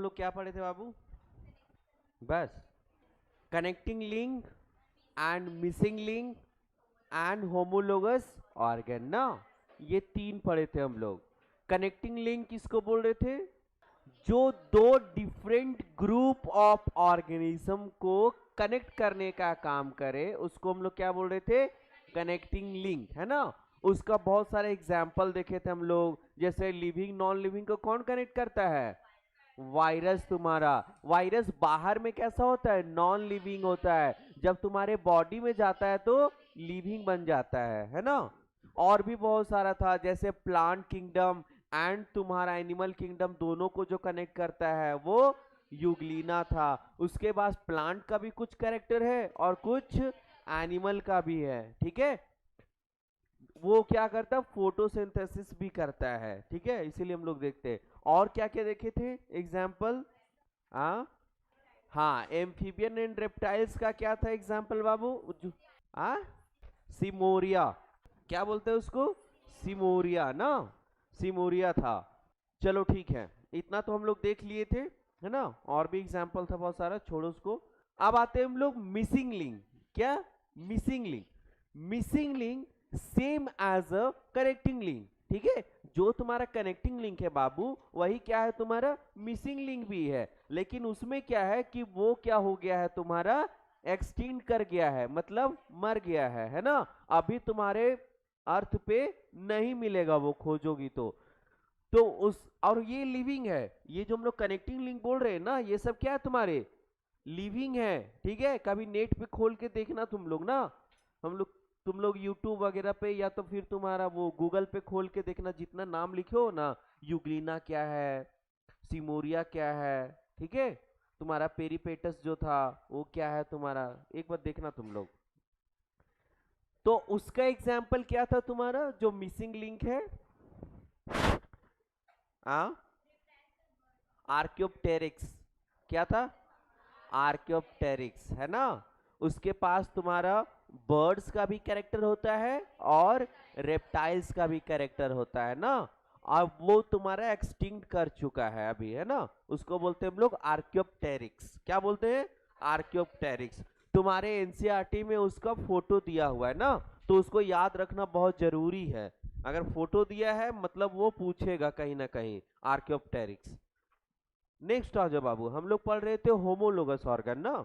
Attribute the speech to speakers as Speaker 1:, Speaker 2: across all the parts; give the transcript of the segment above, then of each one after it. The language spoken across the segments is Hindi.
Speaker 1: लोग क्या पढ़े थे बाबू? बस connecting link and missing link and homologous organ ना, ये तीन पढ़े थे हम लोग। कनेक्टिंग लिंक किसको बोल रहे थे? जो दो डिफरेंट ग्रुप ऑफ ऑर्गेनिज्म को कनेक्ट करने का काम करे उसको हम लोग क्या बोल रहे थे? कनेक्टिंग लिंक, है ना। उसका बहुत सारे एग्जाम्पल देखे थे हम लोग, जैसे लिविंग नॉन लिविंग को कौन कनेक्ट करता है? वायरस। तुम्हारा वायरस बाहर में कैसा होता है? नॉन लिविंग होता है, जब तुम्हारे बॉडी में जाता है तो लिविंग बन जाता है ना। और भी बहुत सारा था, जैसे प्लांट किंगडम एंड तुम्हारा एनिमल किंगडम, दोनों को जो कनेक्ट करता है वो यूग्लिना था। उसके बाद प्लांट का भी कुछ कैरेक्टर है और कुछ एनिमल का भी है, ठीक है। वो क्या करता है? फोटोसिंथेसिस भी करता है, ठीक है, इसीलिए हम लोग देखते हैं। और क्या क्या देखे थे एग्जाम्पल? हाँ हाँ, एम्फीबियन एंड रेप्टाइल्स का क्या था एग्जाम्पल बाबू? हाँ, सिमोरिया। क्या बोलते हैं उसको? सिमोरिया ना, सिमोरिया था। चलो ठीक है, इतना तो हम लोग देख लिए थे, है ना। और भी एग्जाम्पल था बहुत सारा, छोड़ो उसको। अब आते हैं हम लोग मिसिंग लिंक। क्या? Missing link. Missing link same as a connecting link, ठीक है। जो तुम्हारा कनेक्टिंग लिंक है बाबू, वही क्या है तुम्हारा? मिसिंग लिंक भी है। लेकिन उसमें क्या है कि वो क्या हो गया है तुम्हारा? एक्सटिंक्ट कर गया है, मतलब मर गया है ना। अभी तुम्हारे अर्थ पे नहीं मिलेगा, वो खोजोगी तो उस, और ये लिविंग है। ये जो हम लोग कनेक्टिंग लिंक बोल रहे हैं ना, ये सब क्या है तुम्हारे? लिविंग है, ठीक है। कभी नेट पे खोल के देखना तुम लोग ना, हम लोग तुम लोग यूट्यूब वगैरह पे या तो फिर तुम्हारा वो गूगल पे खोल के देखना, जितना नाम लिखे हो ना, यूग्लिना क्या है, सिमोरिया क्या है, ठीक है। तुम्हारा पेरीपेटस जो था वो क्या है तुम्हारा, एक बार देखना तुम लोग। तो उसका एग्जाम्पल क्या था तुम्हारा जो मिसिंग लिंक है? आ आर्क्योप्टेरिक्स। क्या था? आर्क्योप्टेरिक्स, है ना। उसके पास तुम्हारा बर्ड्स का भी कैरेक्टर होता है और रेप्टाइल्स का भी कैरेक्टर होता है ना। और वो तुम्हारा एक्सटिंक्ट कर चुका है अभी, है ना। उसको बोलते हैं हम लोग आर्क्योप्टेरिक्स। क्या बोलते हैं? आर्क्योप्टेरिक्स। तुम्हारे एनसीईआरटी में उसका फोटो दिया हुआ है ना, तो उसको याद रखना बहुत जरूरी है। अगर फोटो दिया है मतलब वो पूछेगा कहीं ना कहीं, आर्क्योप्टेरिक्स। नेक्स्ट आ जाओ बाबू, हम लोग पढ़ रहे थे होमोलोगस ऑर्गन ना।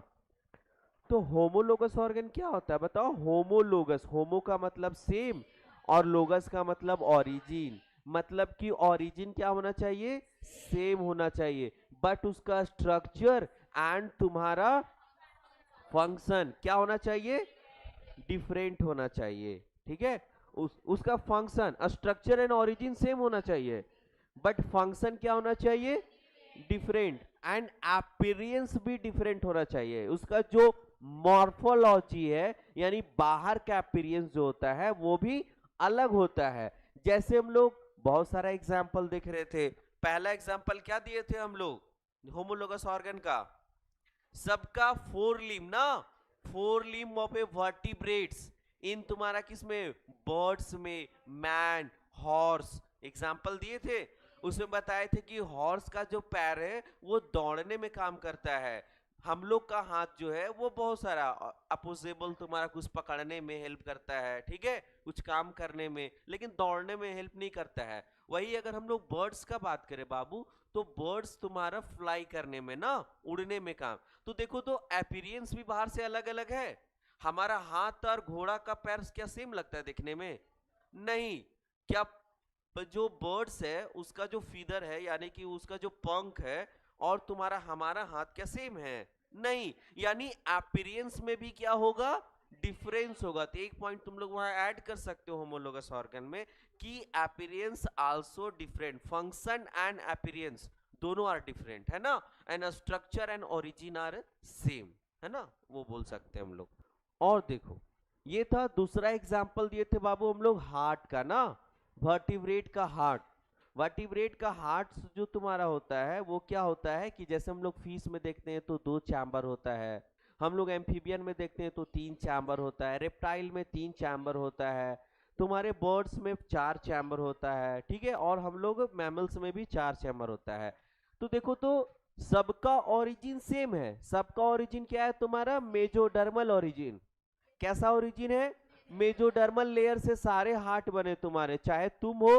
Speaker 1: तो होमोलोगस ऑर्गन क्या होता है बताओ? होमोलोगस, होमो का मतलब सेम और लोगस का मतलब ओरिजिन। मतलब कि ओरिजिन क्या होना चाहिए? सेम होना चाहिए, बट उसका स्ट्रक्चर एंड तुम्हारा फंक्शन क्या होना चाहिए? डिफरेंट होना चाहिए, ठीक है। उसका function, structure and origin same होना चाहिए, बट फंक्शन क्या होना चाहिए? डिफरेंट। एंड अपीयरेंस भी डिफरेंट होना चाहिए। उसका जो मॉर्फोलॉजी है, यानी बाहर का अपीयरेंस जो होता है वो भी अलग होता है। जैसे हम लोग बहुत सारा एग्जाम्पल देख रहे थे। पहला एग्जाम्पल क्या दिए थे हम लोग होमोलोगस ऑर्गन का? सबका फोर लिम ना, forelimb of a vertebrates in तुम्हारा किसमें? बर्ड्स में, मैन, हॉर्स, एग्जाम्पल दिए थे। उसमें बताए थे कि हॉर्स का जो पैर है वो दौड़ने में काम करता है। हम लोग का हाथ जो है वो बहुत सारा अपोजेबल तुम्हारा कुछ पकड़ने में हेल्प करता है, ठीक है, कुछ काम करने में, लेकिन दौड़ने में हेल्प नहीं करता है। वही अगर हम लोग बर्ड्स का बात करें बाबू, तो बर्ड्स तुम्हारा फ्लाई करने में ना, उड़ने में काम। तो देखो तो अपीयरेंस भी बाहर से अलग अलग है। हमारा हाथ और घोड़ा का पैर क्या सेम लगता है देखने में? नहीं। क्या जो बर्ड्स है उसका जो फीदर है, यानी कि उसका जो पंख है, और तुम्हारा हमारा हाथ क्या सेम है? नहीं। यानी अपीयरेंस में भी क्या होगा? डिफरेंस होगा। तो एक पॉइंट तुम लोग वहां ऐड कर सकते हो होमोलोगस ऑर्गन में, कि appearance also different, function and appearance दोनों आर डिफरेंट, है ना। And structure and origin are same, है ना, वो बोल सकते हैं हम लोग। और देखो, ये था दूसरा एग्जाम्पल दिए थे बाबू हम लोग हार्ट का ना, वर्टिब्रेट का हार्ट। वर्टिब्रेट का हार्ट जो तुम्हारा होता है वो क्या होता है कि जैसे हम लोग फिश में देखते हैं तो दो चैम्बर होता है, हम लोग एम्फीबियन में देखते हैं तो तीन चैम्बर होता है, रेप्टाइल में तीन चैम्बर होता है, तुम्हारे बर्ड्स में चार चैम्बर होता है, ठीक है, और हम लोग मैमल्स में भी चार चैम्बर होता है। तो देखो तो सबका ओरिजिन सेम है। सबका ओरिजिन क्या है तुम्हारा? Mesodermal origin. कैसा ओरिजिन है? मेजोडर्मल लेयर से सारे हार्ट बने तुम्हारे, चाहे तुम हो,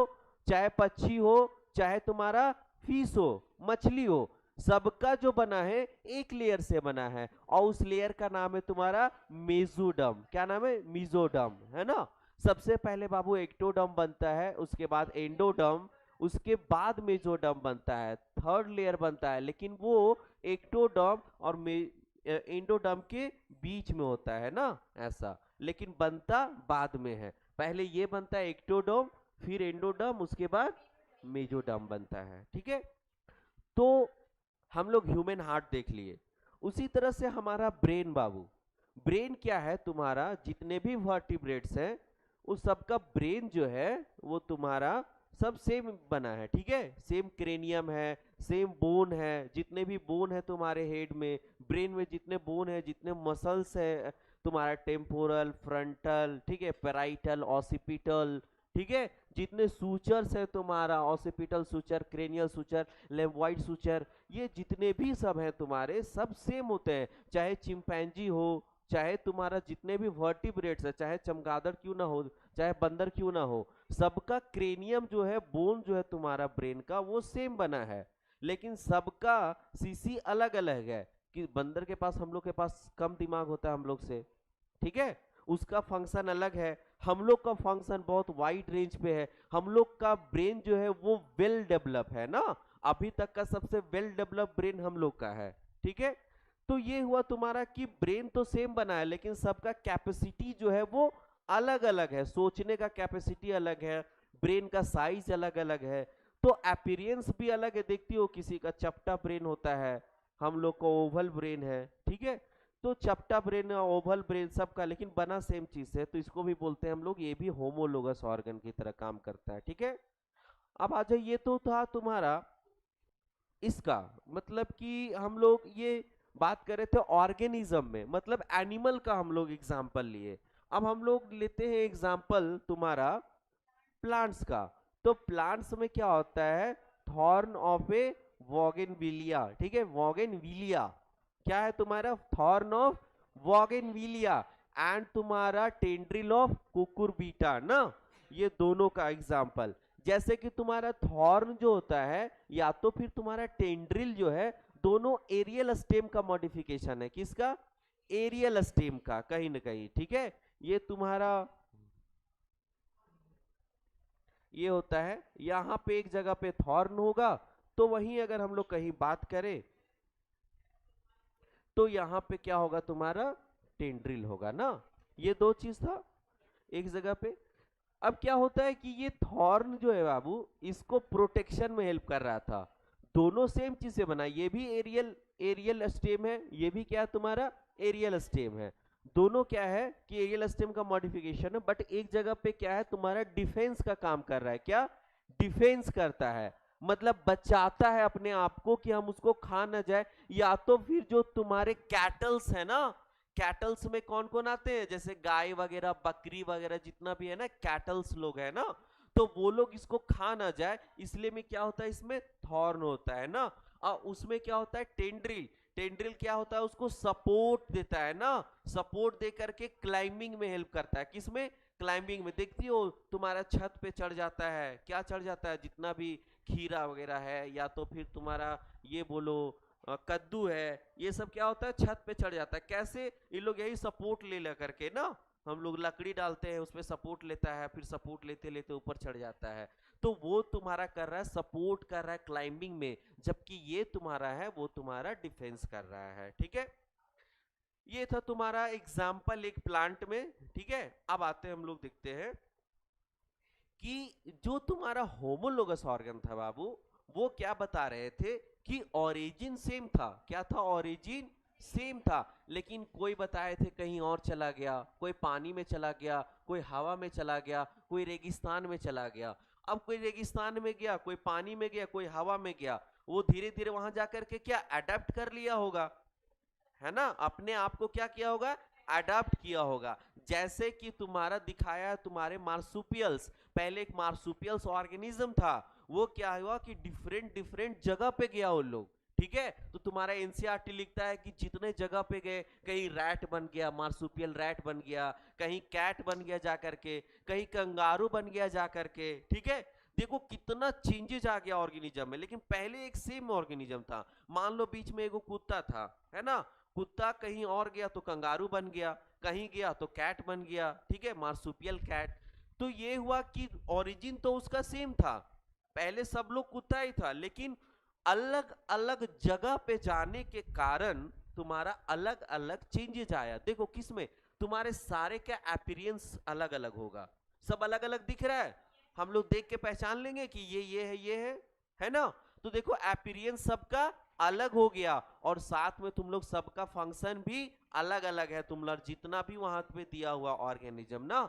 Speaker 1: चाहे पक्षी हो, चाहे तुम्हारा फिश हो, मछली हो, सबका जो बना है एक लेयर से बना है, और उस लेयर का नाम है तुम्हारा मेसोडर्म। क्या नाम है? मेसोडर्म, है ना। सबसे पहले बाबू एक्टोडर्म बनता है, उसके बाद एंडोडर्म, उसके बाद मेसोडर्म बनता है, थर्ड लेयर बनता है, लेकिन वो एक्टोडर्म और एंडोडर्म के बीच में होता है ना, ऐसा। लेकिन बनता बाद में है, पहले ये बनता है एक्टोडर्म, फिर एंडोडर्म, उसके बाद मेसोडर्म बनता है, ठीक है। तो हम लोग ह्यूमन हार्ट देख लिए, उसी तरह से हमारा ब्रेन बाबू। ब्रेन क्या है तुम्हारा? जितने भी वर्टिब्रेट्स हैं उस सबका ब्रेन जो है वो तुम्हारा सब सेम बना है, ठीक है। सेम क्रेनियम है, सेम बोन है, जितने भी बोन है तुम्हारे हेड में, ब्रेन में जितने बोन है, जितने मसल्स है तुम्हारा, टेम्पोरल, फ्रंटल, ठीक है, पेराइटल, ऑसिपिटल, ठीक है, जितने सूचर्स है तुम्हारा, occipital suture, cranial suture, lambdoid suture, ये जितने भी सब हैं तुम्हारे सब सेम होते हैं। चाहे चिंपैंजी हो, चाहे तुम्हारा जितने भी वर्टिब्रेट्स है, चाहे चमगादड़ क्यों ना हो, चाहे बंदर क्यों ना हो, सबका क्रेनियम जो है, बोन जो है तुम्हारा ब्रेन का, वो सेम बना है। लेकिन सबका सीसी अलग अलग है, कि बंदर के पास, हम लोग के पास कम दिमाग होता है हम लोग से, ठीक है, उसका फंक्शन अलग है। हम लोग का फंक्शन बहुत वाइड रेंज पे है। हम लोग का ब्रेन जो है वो वेल डेवलप है ना, अभी तक का सबसे वेल डेवलप ब्रेन हम लोग का है, ठीक है। तो ये हुआ तुम्हारा कि ब्रेन तो सेम बना है, लेकिन सबका कैपेसिटी जो है वो अलग अलग है, सोचने का कैपेसिटी अलग है, ब्रेन का साइज अलग अलग है, तो अपीयरेंस भी अलग है। देखती हो किसी का चपटा ब्रेन होता है, हम लोग का ओवल ब्रेन है, ठीक है। तो चपटा ब्रेन, ओवल ब्रेन सबका, लेकिन बना सेम चीज है, तो इसको भी बोलते हैं हम लोग, ये भी होमोलोगस ऑर्गन की तरह काम करता है, ठीक है। अब आ जाए, ये तो था तुम्हारा इसका, मतलब कि हम लोग ये बात कर रहे थे ऑर्गेनिज्म में, मतलब एनिमल का हम लोग एग्जाम्पल लिए। अब हम लोग लेते हैं एग्जाम्पल तुम्हारा प्लांट्स का। तो प्लांट्स में क्या होता है? थॉर्न ऑफ ए वॉगेनविलिया, ठीक है, वॉगेनविलिया क्या है तुम्हारा? थॉर्न ऑफ वॉगेनविलिया, एंड तुम्हारा टेंड्रिल ऑफ कुकुरबीटा ना, ये दोनों का एग्जाम्पल। जैसे कि तुम्हारा थॉर्न जो होता है, या तो फिर तुम्हारा टेंड्रिल जो है, दोनों एरियल स्टेम का मॉडिफिकेशन है। किसका? एरियल स्टेम का, कहीं ना कहीं, ठीक है। ये तुम्हारा ये होता है, यहां पे एक जगह पे थॉर्न होगा, तो वहीं अगर हम लोग कहीं बात करें तो यहां पे क्या होगा तुम्हारा? टेंड्रिल होगा ना। ये दो चीज था एक जगह पे। अब क्या होता है कि ये थॉर्न जो है बाबू, इसको प्रोटेक्शन में हेल्प कर रहा था। दोनों सेम चीज से बना, ये भी एरियल एरियल स्टेम है, ये भी क्या है तुम्हारा? एरियल स्टेम है। दोनों क्या है कि एरियल स्टेम का मॉडिफिकेशन है, बट एक जगह पे क्या है तुम्हारा? डिफेंस का काम कर रहा है। क्या? डिफेंस करता है, मतलब बचाता है अपने आप को कि हम उसको खा ना जाए। या तो फिर जो तुम्हारे कैटल्स है ना, कैटल्स में कौन कौन आते हैं? जैसे गाय वगैरह, बकरी वगैरह, जितना भी है ना कैटल्स लोग है ना, तो वो लोग इसको खा ना जाए, इसलिए में क्या होता है? इसमें थॉर्न होता है ना। और उसमें क्या होता है? टेंड्रिल। टेंड्रिल क्या होता है? उसको सपोर्ट देता है ना, सपोर्ट दे करके क्लाइंबिंग में हेल्प करता है। किसमें? क्लाइंबिंग में। देखती हो तुम्हारा छत पे चढ़ जाता है, क्या चढ़ जाता है? जितना भी खीरा वगैरह है, या तो फिर तुम्हारा ये बोलो कद्दू है, ये सब क्या होता है? छत पे चढ़ जाता है। कैसे? ये लोग यही सपोर्ट ले ले करके ना, हम लोग लकड़ी डालते हैं उसमें, सपोर्ट लेता है, फिर सपोर्ट लेते लेते ऊपर चढ़ जाता है। तो वो तुम्हारा कर रहा है, सपोर्ट कर रहा है क्लाइंबिंग में, जबकि ये तुम्हारा है वो तुम्हारा डिफेंस कर रहा है, ठीक है। ये था तुम्हारा एग्जाम्पल एक प्लांट में, ठीक है। अब आते हैं हम लोग देखते हैं कि जो तुम्हारा होमोलोगस ऑर्गन था बाबू, वो क्या बता रहे थे कि ओरिजिन सेम था। क्या था? ओरिजिन सेम था, लेकिन कोई बताए थे कहीं और चला गया, कोई पानी में चला गया, कोई हवा में चला गया, कोई रेगिस्तान में चला गया। अब कोई रेगिस्तान में गया, कोई पानी में गया, कोई हवा में गया, वो धीरे धीरे वहां जाकर के क्या अडेप्ट कर लिया होगा, है ना, अपने आप को क्या किया होगा? अडाप्ट किया होगा। जैसे कि तुम्हारा दिखाया है तुम्हारे मार्सुपियल्स, पहले एक मार्सुपियल्स ऑर्गेनिज्म था, वो क्या हुआ कि डिफरेंट डिफरेंट जगह पे गया उन लोग, ठीक है। तो तुम्हारा एनसीईआरटी लिखता है कि जितने जगह पे गए, कहीं रैट बन गया, मार्सुपियल रैट बन गया, कहीं कैट बन गया जा करके, कहीं कंगारू बन गया जा करके, ठीक है। देखो कितना चेंजेस आ गया ऑर्गेनिज्म में, लेकिन पहले एक सेम ऑर्गेनिज्म था। मान लो बीच में एगो कुत्ता था, है ना, कुत्ता कहीं और गया तो कंगारू बन गया, कहीं गया तो कैट बन गया, ठीक है, मार्सुपियल कैट। तो ये हुआ कि ओरिजिन तो उसका सेम था, पहले सब लोग कुत्ता ही था, लेकिन अलग अलग जगह पे जाने के कारण तुम्हारा अलग अलग चेंजेस आया। देखो किसमें, तुम्हारे सारे का अपीयरेंस अलग अलग होगा, सब अलग अलग दिख रहा है, हम लोग देख के पहचान लेंगे कि ये है ना। तो देखो अपीयरेंस सबका अलग हो गया, और साथ में तुम लोग सबका फंक्शन भी अलग अलग है, तुम लोग जितना भी वहां पे दिया हुआ ऑर्गेनिज्म ना।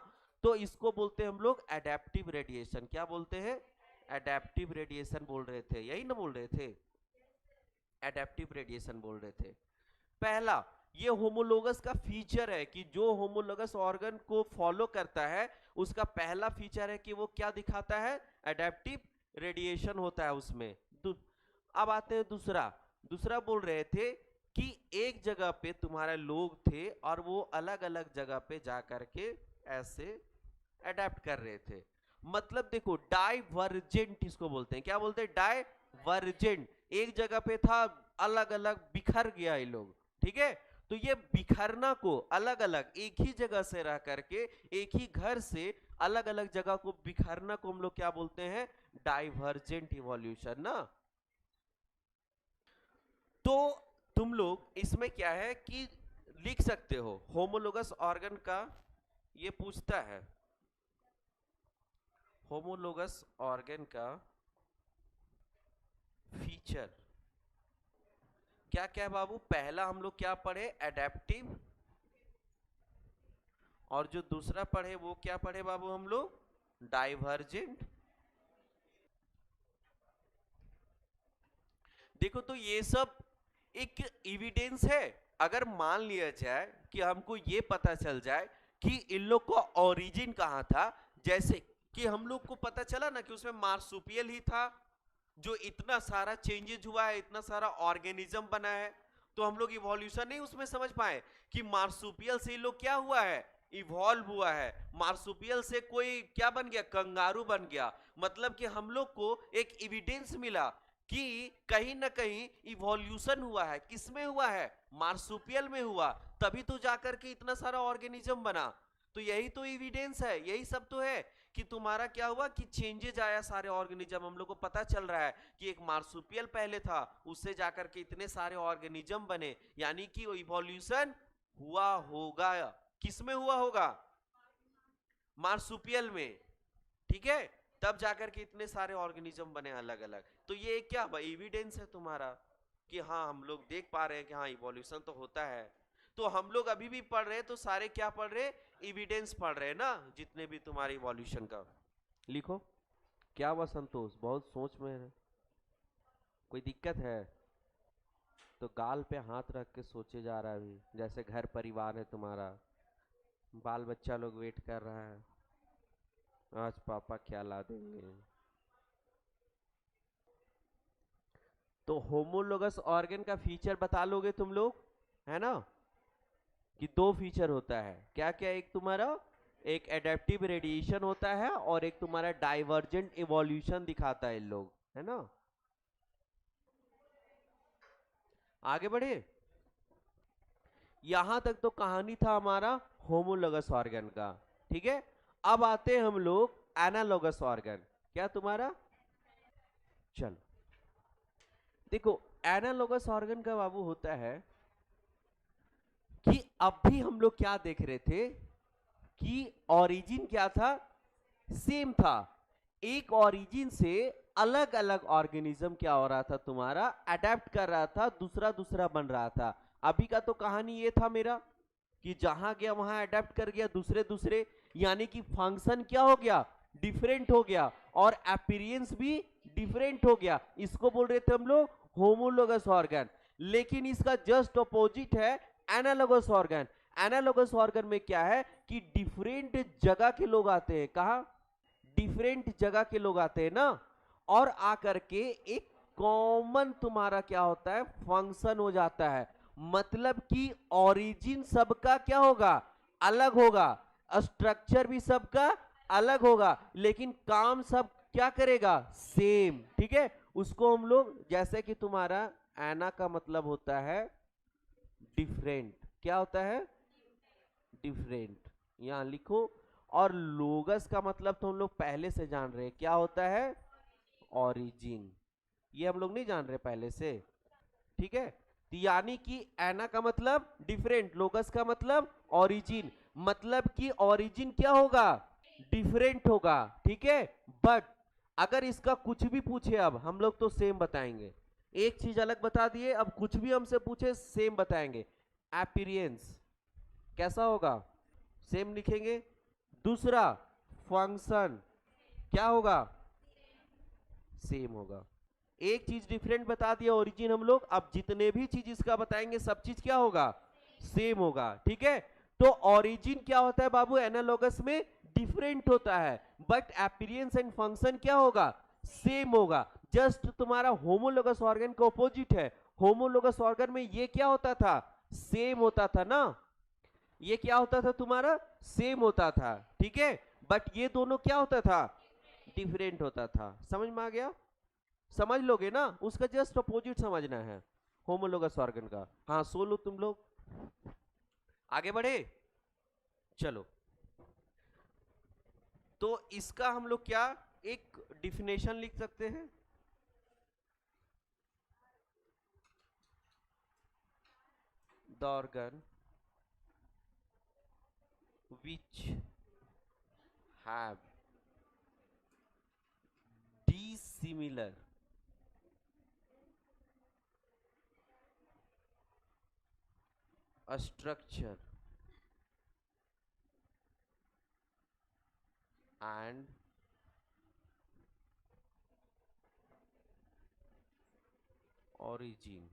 Speaker 1: तो इसको बोलते हैं हम लोग एडेप्टिव रेडिएशन। क्या बोलते हैं, एडेप्टिव रेडिएशन बोल रहे थे, यही ना बोल रहे थे, एडेप्टिव रेडिएशन बोल रहे थे। पहला ये होमोलोगस का फीचर है कि जो होमोलोगस ऑर्गन को फॉलो करता है उसका पहला फीचर है कि वो क्या दिखाता है, एडेप्टिव रेडिएशन होता है उसमें। अब आते हैं दूसरा, दूसरा बोल रहे थे कि एक जगह पे तुम्हारे लोग थे और वो अलग अलग जगह पे जाकर के ऐसे अडेप्ट कर रहे थे। मतलब देखो डाइवर्जेंट इसको बोलते हैं, क्या बोलते हैं, डाइवर्जेंट। एक जगह पे था, अलग अलग बिखर गया ये लोग, ठीक है। तो ये बिखरना को, अलग अलग एक ही जगह से रह करके एक ही घर से अलग अलग जगह को बिखरना को हम लोग क्या बोलते हैं, डाइवर्जेंट इवोल्यूशन ना। तो तुम लोग इसमें क्या है कि लिख सकते हो होमोलोगस ऑर्गन का, ये पूछता है होमोलोगस ऑर्गन का फीचर क्या क्या है बाबू। पहला हम लोग क्या पढ़े, एडेप्टिव, और जो दूसरा पढ़े वो क्या पढ़े बाबू हम लोग, डाइवर्जेंट। देखो तो ये सब एक एविडेंस है। अगर मान लिया जाए कि हमको ये पता चल जाए कि इन लोग का ओरिजिन कहां था, जैसे कि हम लोग को पता चला ना कि उसमें मार्सुपियल ही था, जो इतना सारा चेंजेस हुआ है, इतना सारा ऑर्गेनिज्म बना है, तो हम लोग इवोल्यूशन नहीं उसमें समझ पाए कि मार्सुपियल से लोग क्या हुआ है, इवॉल्व हुआ है। मार्सुपियल से कोई क्या बन गया, कंगारू बन गया। मतलब कि हम लोग को एक एविडेंस मिला कि कहीं ना कहीं इवोल्यूशन हुआ है। किसमें हुआ है, मार्सुपियल में हुआ, तभी तो जाकर के इतना सारा ऑर्गेनिज्म बना। तो यही तो एविडेंस है, यही सब तो है कि तुम्हारा क्या हुआ कि चेंजेज आया सारे ऑर्गेनिज्म। हम लोग को पता चल रहा है कि एक मार्सुपियल पहले था, उससे जाकर के इतने सारे ऑर्गेनिज्म बने, यानी कि इवोल्यूशन हुआ होगा। किसमें हुआ होगा, मार्सुपियल में, ठीक है। तब जाकर के इतने सारे ऑर्गेनिज्म बने अलग अलग। तो ये क्या एविडेंस है तुम्हारा कि हाँ हम लोग देख पा रहे हैं कि हाँ इवोल्यूशन तो होता है। तो हम लोग अभी भी पढ़ रहे हैं तो सारे क्या पढ़ रहे हैं, एविडेंस पढ़ रहे हैं ना, जितने भी तुम्हारे इवोल्यूशन का। लिखो, क्या हुआ संतोष, बहुत सोच में है, कोई दिक्कत है तो गाल पे हाथ रख के सोचे जा रहा है अभी, जैसे घर परिवार है तुम्हारा, बाल बच्चा लोग वेट कर रहा है, आज पापा क्या ला देंगे। तो होमोलोगस ऑर्गन का फीचर बता लोगे तुम लोग, है ना, कि दो फीचर होता है, क्या क्या, एक तुम्हारा एक एडेप्टिव रेडिएशन होता है और एक तुम्हारा डाइवर्जेंट इवोल्यूशन दिखाता है इन लोग, है ना। आगे बढ़े, यहां तक तो कहानी था हमारा होमोलोगस ऑर्गन का, ठीक है। अब आते हैं हम लोग एनालोगस ऑर्गन, क्या तुम्हारा, चल देखो एनालोगस ऑर्गन का बाबू होता है कि अब भी हम लोग क्या देख रहे थे कि ओरिजिन क्या था, सेम था। एक ओरिजिन से अलग अलग ऑर्गेनिज्म क्या हो रहा था तुम्हारा, अडेप्ट कर रहा था, दूसरा दूसरा बन रहा था। अभी का तो कहानी ये था मेरा कि जहां गया वहां अडेप्ट कर गया दूसरे दूसरे, यानी कि फंक्शन क्या हो गया, डिफरेंट हो गया, और अपीयरेंस भी डिफरेंट हो गया। इसको बोल रहे थे हम लोग होमोलोगस ऑर्गन। लेकिन इसका जस्ट अपोजिट है एनालोगस ऑर्गन। एनालोगस ऑर्गन में क्या है कि डिफरेंट जगह के लोग आते हैं, कहा, डिफरेंट जगह के लोग आते हैं ना, और आकर के एक कॉमन तुम्हारा क्या होता है, फंक्शन हो जाता है। मतलब कि ओरिजिन सबका क्या होगा, अलग होगा, स्ट्रक्चर भी सबका अलग होगा, लेकिन काम सब क्या करेगा, सेम। ठीक है, उसको हम लोग, जैसे कि तुम्हारा एना का मतलब होता है डिफरेंट, क्या होता है, डिफरेंट, यहां लिखो। और लोगस का मतलब तो हम लोग पहले से जान रहे हैं, क्या होता है, ओरिजिन। ये हम लोग नहीं जान रहे पहले से, ठीक है। तो यानी कि एना का मतलब डिफरेंट, लोगस का मतलब ओरिजिन, मतलब कि ओरिजिन क्या होगा, डिफरेंट होगा, ठीक है। बट अगर इसका कुछ भी पूछे, अब हम लोग तो सेम बताएंगे, एक चीज अलग बता दिए, अब कुछ भी हमसे पूछे सेम बताएंगे। अपीयरेंस कैसा होगा, सेम लिखेंगे। दूसरा फंक्शन क्या होगा, सेम होगा। एक चीज डिफरेंट बता दिया ओरिजिन हम लोग, अब जितने भी चीज इसका बताएंगे सब चीज क्या होगा, सेम होगा, ठीक है। तो ओरिजिन क्या होता है बाबू, एनालॉगस में डिफरेंट होता है, बट अपीयरेंस एंड फंक्शन क्या होगा, सेम होगा। जस्ट तुम्हारा होमोलोगस ऑर्गन का ऑपोजिट है, होमोलोगस ऑर्गन में ये क्या होता था, सेम होता था ना, ये क्या होता था तुम्हारा, सेम होता था, ठीक है। बट ये दोनों क्या होता था, डिफरेंट होता था। समझ में आ गया, समझ लोगे ना, उसका जस्ट अपोजिट समझना है होमोलोगस ऑर्गन का। हाँ सोलो तुम लोग आगे बढ़े, चलो। तो इसका हम लोग क्या एक डिफिनेशन लिख सकते हैं, the organ which have dissimilar structure and origin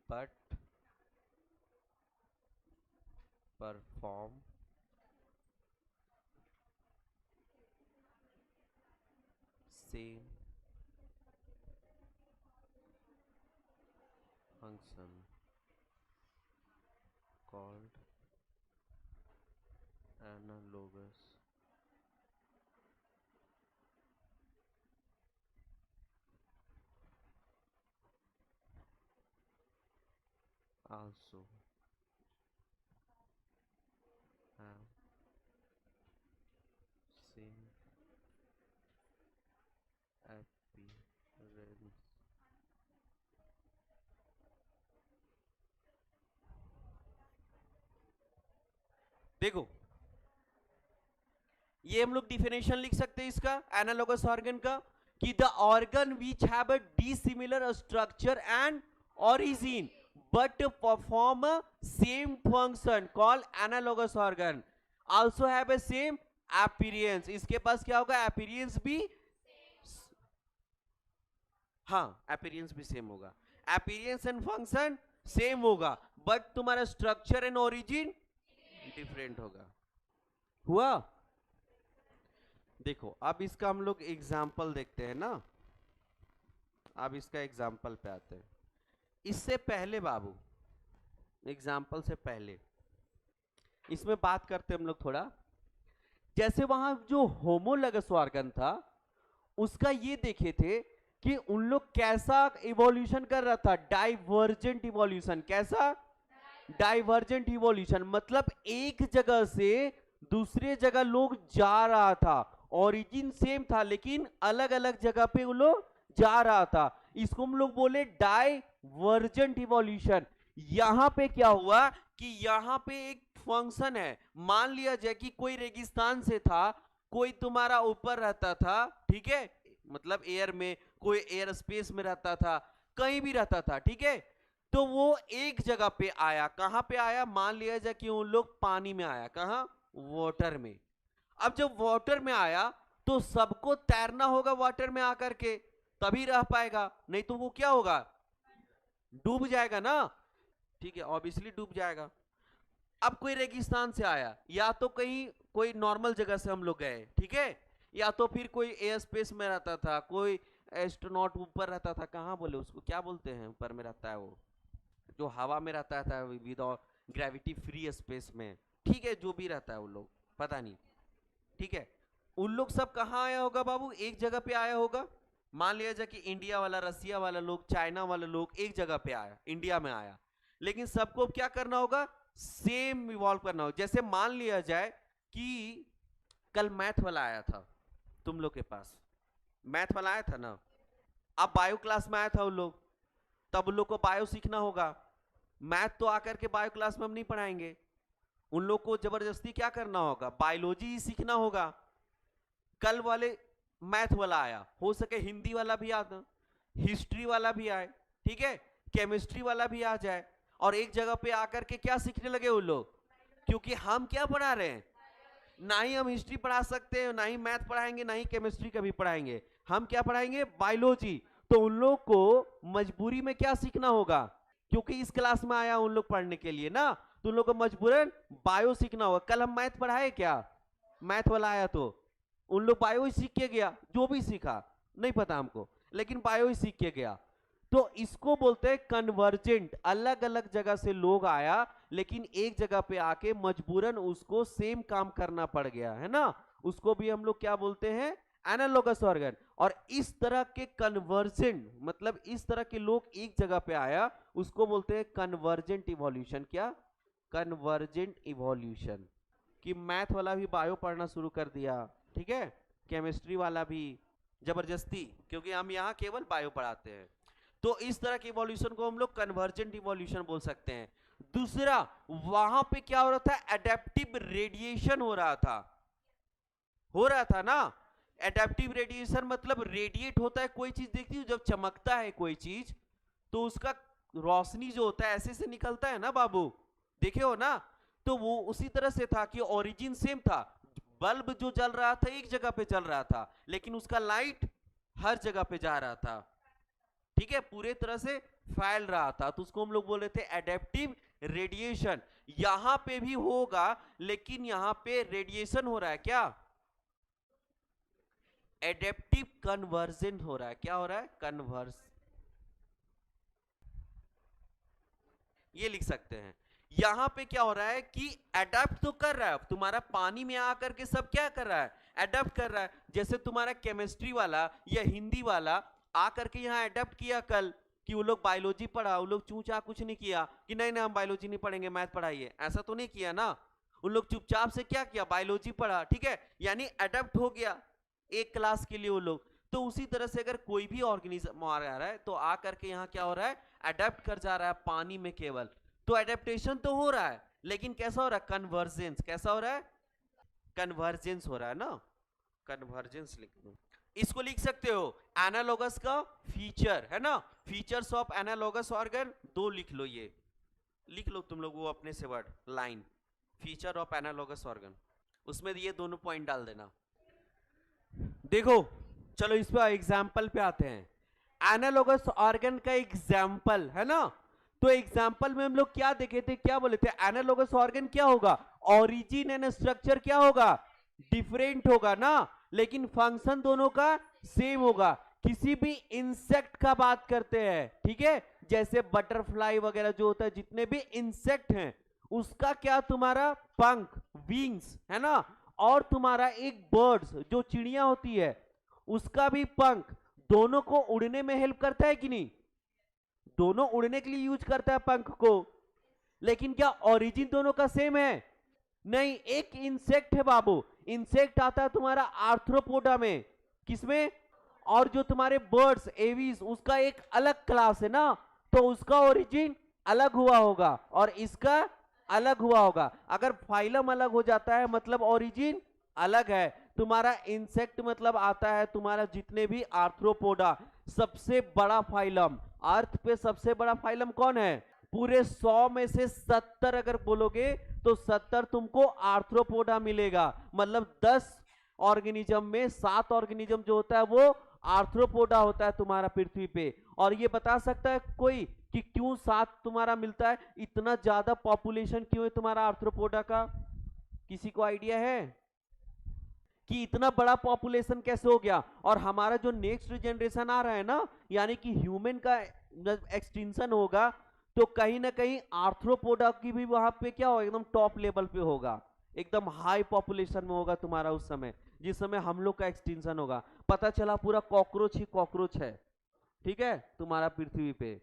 Speaker 1: but perform same function called analogous also have same appearance। देखो ये हम लोग डिफिनेशन लिख सकते हैं इसका एनालॉगस ऑर्गन का, कि the organ which have a dissimilar structure and origin but perform a same function called analogous organ also have a same appearance। इसके पास क्या होगा, appearance भी, हाँ appearance भी सेम होगा, appearance एंड फंक्शन सेम होगा, बट तुम्हारा स्ट्रक्चर एंड ओरिजिन डिफरेंट होगा। हुआ, देखो अब इसका हम लोग एग्जाम्पल देखते हैं ना, अब इसका एग्जाम्पल पे आते हैं। इससे पहले बाबू, एग्जाम्पल से पहले इसमें बात करते हैं हम लोग थोड़ा, जैसे वहां जो होमोलोगस ऑर्गन था उसका ये देखे थे कि उन लोग कैसा इवोल्यूशन कर रहा था, डाइवर्जेंट इवोल्यूशन। कैसा, डाइवर्जेंट इवोल्यूशन, मतलब एक जगह से दूसरे जगह लोग जा रहा था, ओरिजिन सेम था लेकिन अलग अलग जगह पे वो लोग जा रहा था, इसको हम लोग बोले डाइवर्जेंट इवोल्यूशन। यहां पे क्या हुआ कि यहां पे एक फंक्शन है, मान लिया जाए कि कोई रेगिस्तान से था, कोई तुम्हारा ऊपर रहता था, ठीक है, मतलब एयर में, कोई एयर स्पेस में रहता था, कहीं भी रहता था, ठीक है। तो वो एक जगह पे आया, कहां पे आया, मान लिया जाए कि उन लोग पानी में आया, कहां, वाटर में। अब जब वाटर में आया तो सबको तैरना होगा वाटर में आकर के, तभी रह पाएगा, नहीं तो वो क्या होगा, डूब जाएगा ना, ठीक है, ऑब्वियसली डूब जाएगा। अब कोई रेगिस्तान से आया, या तो कहीं कोई नॉर्मल जगह से हम लोग गए, ठीक है, या तो फिर कोई एयर स्पेस में रहता था, कोई एस्ट्रोनॉट ऊपर रहता था, कहाँ बोले उसको, क्या बोलते हैं, ऊपर में रहता है वो, जो हवा में रहता था विदाउट ग्रेविटी, फ्री स्पेस में, ठीक है, जो भी रहता है वो लोग, पता नहीं, ठीक है। उन लोग सब कहाँ आया होगा बाबू, एक जगह पे आया होगा। मान लिया जाए कि इंडिया वाला, रसिया वाला लोग, चाइना वाला लोग एक जगह पे आया, इंडिया में आया, लेकिन सबको क्या करना होगा, सेम इवॉल्व करना होगा। जैसे मान लिया जाए कि कल मैथ वाला आया था तुम लोग के पास, मैथ वाला आया था ना, अब बायो क्लास में आया था उन लोग, तब उन लोग को बायो सीखना होगा। मैथ तो आकर के बायो क्लास में हम नहीं पढ़ाएंगे, उन लोग को जबरदस्ती क्या करना होगा, बायोलॉजी ही सीखना होगा। कल वाले मैथ वाला आया, हो सके हिंदी वाला भी आता, हिस्ट्री वाला भी आए, ठीक है, केमिस्ट्री वाला भी आ जाए, और एक जगह पे आकर के क्या सीखने लगे उन लोग, क्योंकि हम क्या पढ़ा रहे हैं, ना ही हम हिस्ट्री पढ़ा सकते हैं, ना ही मैथ पढ़ाएंगे, ना ही केमिस्ट्री कभी पढ़ाएंगे, हम क्या पढ़ाएंगे, बायोलॉजी। तो उन लोग को मजबूरी में क्या सीखना होगा, क्योंकि इस क्लास में आया उन लोग पढ़ने के लिए ना, तो उन लोग को मजबूरन बायो सीखना होगा। कल हम मैथ पढ़ाए क्या, मैथ वाला आया तो उन लोग बायो ही सीख के गया, जो भी सीखा नहीं पता हमको, लेकिन बायो ही सीख के गया। तो इसको बोलते हैं कन्वर्जेंट, अलग अलग जगह से लोग आया, लेकिन एक जगह पे आके मजबूरन उसको सेम काम करना पड़ गया, है ना, उसको भी हम लोग क्या बोलते हैं, एनालॉगस ऑर्गन। और इस तरह के कन्वर्जेंट, मतलब इस तरह के लोग एक जगह पे आया, उसको बोलते हैं कन्वर्जेंट इवोल्यूशन। क्या, कन्वर्जेंट इवोल्यूशन। कि मैथ वाला भी बायो पढ़ना शुरू कर दिया, ठीक है, केमिस्ट्री वाला भी जबरदस्ती, क्योंकि हम यहाँ केवल बायो पढ़ाते हैं। तो इस तरह के इवोल्यूशन को हम लोग कन्वर्जेंट इवोल्यूशन बोल सकते हैं। दूसरा, वहां पे क्या हो रहा था, एडेप्टिव रेडिएशन हो रहा था ना। एडेप्टिव रेडिएशन मतलब रेडिएट होता है कोई चीज, देखती हो जब चमकता है कोई चीज तो उसका रोशनी जो होता है ऐसे से निकलता है ना बाबू, देखे हो ना। तो वो उसी तरह से था कि ओरिजिन सेम था, बल्ब जो जल रहा था एक जगह पे चल रहा था, लेकिन उसका लाइट हर जगह पे जा रहा था, ठीक है, पूरे तरह से फैल रहा था, तो उसको हम लोग बोल रहे थे एडेप्टिव रेडिएशन। यहां पे भी होगा, लेकिन यहां पे रेडिएशन हो रहा है, क्या, एडेप्टिव कन्वर्जन हो रहा है। क्या हो रहा है, कन्वर्स, ये लिख सकते हैं। यहां पे क्या हो रहा है कि अडेप्ट तो कर रहा है, तुम्हारा पानी में आकर के सब क्या कर रहा है, अडेप्ट कर रहा है। जैसे तुम्हारा केमिस्ट्री वाला या हिंदी वाला आकर के यहाँ अडेप्ट किया कल, कि वो लोग बायोलॉजी पढ़ा, वो लोग चूचा कुछ नहीं किया कि नहीं नहीं हम बायोलॉजी नहीं पढ़ेंगे मैथ पढ़ाइए, ऐसा तो नहीं किया ना। उन लोग चुपचाप से क्या किया, बायोलॉजी पढ़ा, ठीक है, यानी अडेप्ट हो गया एक क्लास के लिए वो लोग। तो उसी तरह से अगर कोई भी ऑर्गेनिज्म आ रहा है तो आकर के यहाँ क्या हो रहा है, अडेप्ट कर जा रहा है पानी में केवल। तो एडेप्टेशन तो हो रहा है, लेकिन कैसा हो रहा है, कन्वर्जेंस। कैसा हो रहा है, कन्वर्जेंस हो रहा है ना, कन्वर्जेंस लिख लो। इसको लिख सकते हो एनालॉगस का फीचर, है ना, फीचर्स ऑफ एनालॉगस ऑर्गन, दो लिख लो, ये लिख लो तुम लोग वो अपने से word line, feature of analogous organ, उसमें ये दोनों पॉइंट डाल देना। देखो चलो इस पर एग्जाम्पल पे आते हैं। एनालॉगस ऑर्गन का एग्जाम्पल है ना, तो एग्जाम्पल में हम लोग क्या देखे थे, क्या बोले थे, एनालॉगस ऑर्गन क्या होगा, ओरिजिन एंड स्ट्रक्चर क्या होगा, डिफरेंट होगा ना, लेकिन फंक्शन दोनों का सेम होगा। किसी भी इंसेक्ट का बात करते हैं, ठीक है, जैसे बटरफ्लाई वगैरह जो होता है, जितने भी इंसेक्ट हैं उसका क्या, तुम्हारा पंख, विंग्स, है ना, और तुम्हारा एक बर्ड्स जो चिड़िया होती है उसका भी पंख, दोनों को उड़ने में हेल्प करता है कि नहीं, दोनों उड़ने के लिए यूज करता है पंख को, लेकिन क्या ओरिजिन दोनों का सेम है, नहीं। एक इंसेक्ट है बाबू, इंसेक्ट आता है तुम्हारा आर्थ्रोपोडा में, किसमें, और जो तुम्हारे बर्ड्स एवीज उसका एक अलग क्लास है ना, तो उसका ओरिजिन अलग हुआ होगा और इसका अलग हुआ होगा। अगर फाइलम अलग हो जाता है मतलब ओरिजिन अलग है। तुम्हारा इंसेक्ट मतलब आता है तुम्हारा जितने भी आर्थ्रोपोडा, सबसे बड़ा फाइलम अर्थ पे, सबसे बड़ा फाइलम कौन है, पूरे 100 में से 70 अगर बोलोगे तो 70 तुमको आर्थ्रोपोडा मिलेगा, मतलब 10 ऑर्गेनिज्म में 7 ऑर्गेनिज्म जो होता है वो आर्थ्रोपोडा होता है तुम्हारा पृथ्वी पे। और ये बता सकता है कोई कि क्यों 7 तुम्हारा मिलता है, इतना ज्यादा पॉपुलेशन क्यों है तुम्हारा आर्थ्रोपोडा का, किसी को आइडिया है, कि इतना बड़ा पॉपुलेशन कैसे हो गया। और हमारा जो नेक्स्ट जनरेशन आ रहा है ना, यानी कि ह्यूमन का एक्सटिंक्शन होगा, तो कहीं ना कहीं आर्थ्रोपोडा की भी वहां पे क्या होगा, एकदम टॉप लेवल पे होगा, एकदम हाई पॉपुलेशन में होगा तुम्हारा उस समय, जिस समय हम लोग का एक्सटिंक्शन होगा। पता चला पूरा कॉकरोच ही कॉकरोच है, ठीक है, तुम्हारा पृथ्वी पे।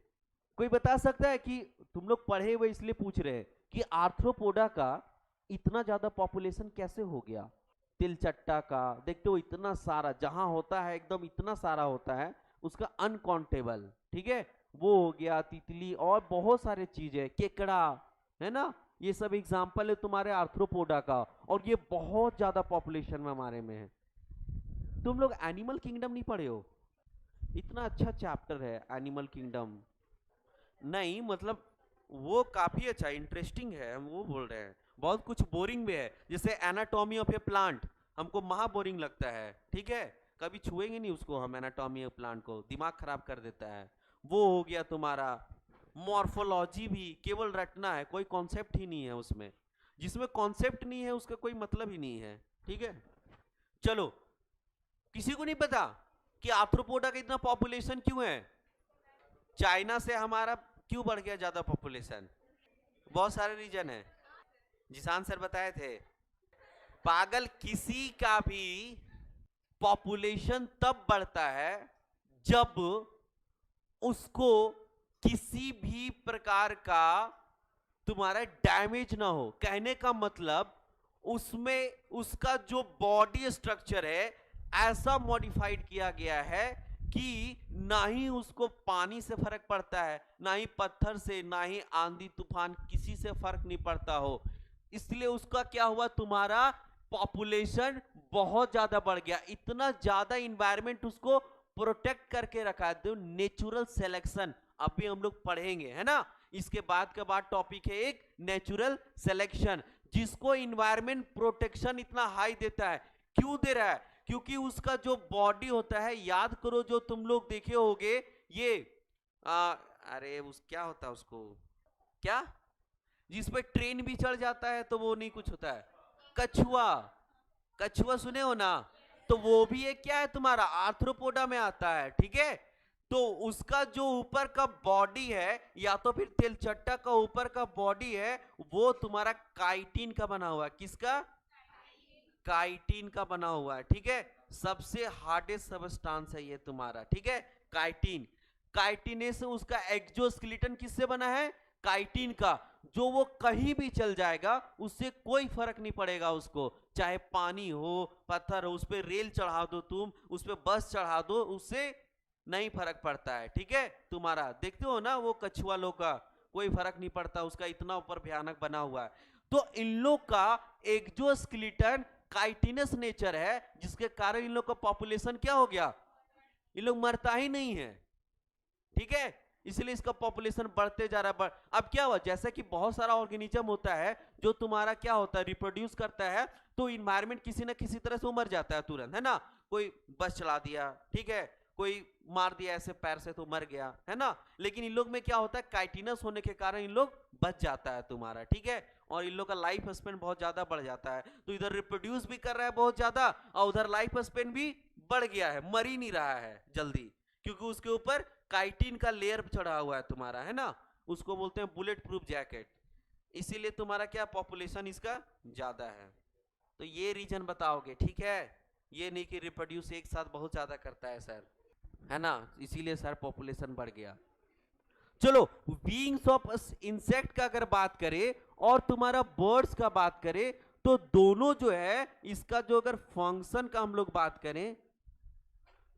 Speaker 1: कोई बता सकता है कि, तुम लोग पढ़े हुए इसलिए पूछ रहे हैं कि आर्थ्रोपोडा का इतना ज्यादा पॉपुलेशन कैसे हो गया। तिलचट्टा का देखते हो इतना सारा जहां होता है, एकदम इतना सारा होता है, उसका अनकाउंटेबल, ठीक है, वो हो गया। तितली और बहुत सारे चीजें, केकड़ा, है ना, ये सब एग्जाम्पल है तुम्हारे आर्थ्रोपोडा का, और ये बहुत ज्यादा पॉपुलेशन में हमारे में है। तुम लोग एनिमल किंगडम नहीं पढ़े हो? इतना अच्छा चैप्टर है एनिमल किंगडम। नहीं मतलब वो काफी अच्छा इंटरेस्टिंग है, हम वो बोल रहे हैं। बहुत कुछ बोरिंग भी है, जैसे एनाटॉमी ऑफ ए प्लांट हमको महा बोरिंग लगता है, ठीक है, कभी छुएंगे नहीं उसको हम, एनाटॉमी ऑफ प्लांट को, दिमाग खराब कर देता है। वो हो गया तुम्हारा। मॉर्फोलॉजी भी केवल रटना है, कोई कॉन्सेप्ट ही नहीं है उसमें, जिसमें कॉन्सेप्ट नहीं है उसका कोई मतलब ही नहीं है, ठीक है। चलो, किसी को नहीं पता कि आर्थ्रोपोडा का इतना पॉपुलेशन क्यों है? चाइना से हमारा क्यों बढ़ गया ज्यादा पॉपुलेशन? बहुत सारे रीजन है, जिसान सर बताए थे। पागल, किसी का भी पॉपुलेशन तब बढ़ता है जब उसको किसी भी प्रकार का तुम्हारा डैमेज ना हो। कहने का मतलब उसमें उसका जो बॉडी स्ट्रक्चर है ऐसा मॉडिफाइड किया गया है कि ना ही उसको पानी से फर्क पड़ता है, ना ही पत्थर से, ना ही आंधी तूफान, किसी से फर्क नहीं पड़ता हो। इसलिए उसका क्या हुआ, तुम्हारा पॉपुलेशन बहुत ज्यादा बढ़ गया। इतना ज्यादा इन्वायरमेंट उसको प्रोटेक्ट करके रखा है, नेचुरल सिलेक्शन अभी हम लोग पढ़ेंगे, है ना। इसके बाद के बाद टॉपिक है एक नेचुरल सिलेक्शन, जिसको इन्वायरमेंट प्रोटेक्शन इतना हाई देता है। क्यों दे रहा है? क्योंकि उसका जो बॉडी होता है, याद करो जो तुम लोग देखे होगे ये अरे उस क्या होता है उसको, क्या, जिसपे ट्रेन भी चढ़ जाता है तो वो नहीं कुछ होता है, कछुआ। कछुआ सुने हो ना? तो वो भी एक क्या है तुम्हारा आर्थ्रोपोडा में आता है, ठीक है। तो उसका जो ऊपर का बॉडी है, या तो फिर तिलचट्टा का ऊपर का बॉडी है, वो तुम्हारा काइटिन का बना हुआ है। किसका? काइटिन का बना हुआ है, ठीक है। सबसे हार्डेस्ट सबस्टांस है ये तुम्हारा, ठीक है, काइटिन। काइटिनेस उसका एक्सोस्केलेटन किससे बना है? काइटिन का। जो वो कहीं भी चल जाएगा, उससे कोई फर्क नहीं पड़ेगा उसको, चाहे पानी हो, पत्थर हो, उस पर रेल चढ़ा दो तुम, उस पर बस चढ़ा दो, उससे नहीं फर्क पड़ता है, ठीक है। तुम्हारा देखते हो ना वो कछुआ लोग का कोई फर्क नहीं पड़ता, उसका इतना ऊपर भयानक बना हुआ है। तो इन लोग का एक्सोस्केलेटन काइटिनस नेचर है, जिसके कारण इन लोग का पॉपुलेशन क्या हो गया, इन लोग मरता ही नहीं है, ठीक है। इसलिए इसका पॉपुलेशन बढ़ते जा रहा है। अब क्या हुआ, जैसे कि बहुत सारा ऑर्गेनिज्म होता है जो तुम्हारा क्या होता है, रिप्रोड्यूस करता है, तो इन्वायरमेंट किसी ना किसी तरह से मर जाता है तुरंत, है ना। कोई बस चला दिया, ठीक है, कोई मार दिया ऐसे पैर से तो मर गया, है ना। लेकिन इन लोग में क्या होता है, काइटिनस होने के कारण इन लोग बच जाता है तुम्हारा, ठीक है, और इन लोग का लाइफ स्पेन बहुत ज्यादा बढ़ जाता है। तो इधर रिप्रोड्यूस भी कर रहा है बहुत ज्यादा, और उधर लाइफ स्पेन भी बढ़ गया है, मर ही नहीं रहा है जल्दी, क्योंकि उसके ऊपर काइटिन का लेयर चढ़ा हुआ है तुम्हारा, है ना। उसको बोलते हैं बुलेट प्रूफ जैकेट। इसीलिए तुम्हारा क्या पॉपुलेशन इसका ज्यादा है। तो ये रीजन बताओगे, ठीक है। ये नहीं कि रिप्रोड्यूस एक साथ बहुत ज्यादा करता है सर, है ना, इसीलिए सर पॉपुलेशन बढ़ गया। चलो, बीइंग्स ऑफ इंसेक्ट का अगर बात करें और तुम्हारा बर्ड्स का बात करें, तो दोनों जो है, इसका जो अगर फंक्शन का हम लोग बात करें,